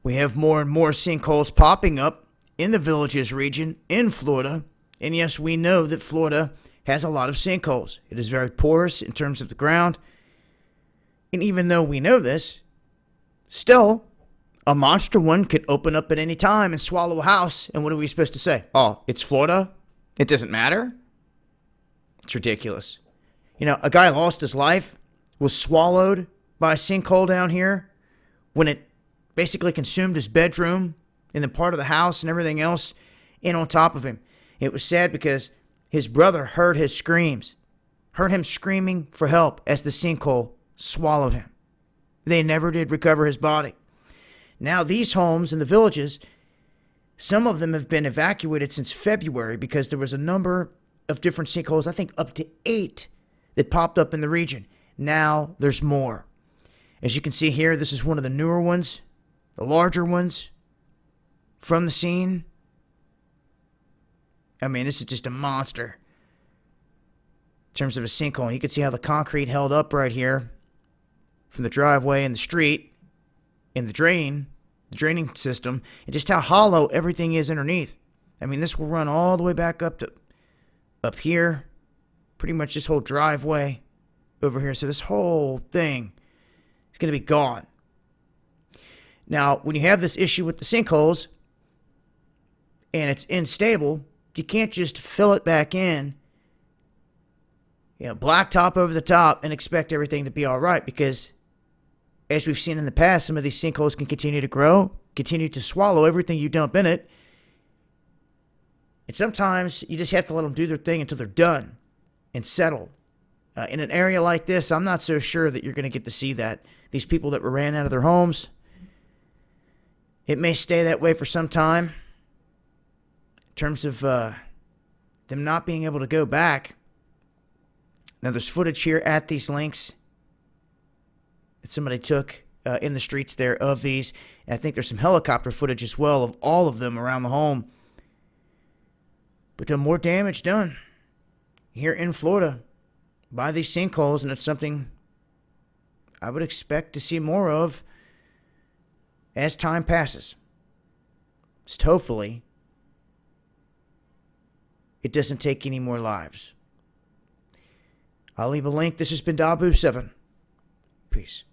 We have more and more sinkholes popping up in the Villages region in Florida. And yes, we know that Florida has a lot of sinkholes. It is very porous in terms of the ground. And even though we know this, still, a monster one could open up at any time and swallow a house. And what are we supposed to say? Oh, it's Florida? It doesn't matter? It's ridiculous. You know, a guy lost his life, was swallowed by a sinkhole down here when it basically consumed his bedroom and the part of the house and everything else in on top of him. It was sad because his brother heard his screams, heard him screaming for help as the sinkhole swallowed him. They never did recover his body. Now these homes in the Villages, some of them have been evacuated since February because there was a number of different sinkholes, I think up to 8, that popped up in the region. Now there's more. As you can see here, this is one of the newer ones, the larger ones from the scene. I mean, this is just a monster in terms of a sinkhole. And you can see how the concrete held up right here from the driveway and the street and the draining system, and just how hollow everything is underneath. I mean, this will run all the way back up here, pretty much this whole driveway over here. So this whole thing is going to be gone. Now, when you have this issue with the sinkholes and it's unstable, you can't just fill it back in, blacktop over the top and expect everything to be all right, because as we've seen in the past, some of these sinkholes can continue to grow, continue to swallow everything you dump in it. And sometimes you just have to let them do their thing until they're done and settle. In an area like this, I'm not so sure that you're going to get to see that. These people that were ran out of their homes, it may stay that way for some time in terms of them not being able to go back. Now, there's footage here at these links that somebody took in the streets there of these. And I think there's some helicopter footage as well of all of them around the home. But there's more damage done here in Florida by these sinkholes, and it's something I would expect to see more of as time passes. Just hopefully it doesn't take any more lives. I'll leave a link. This has been Dabu7. Peace.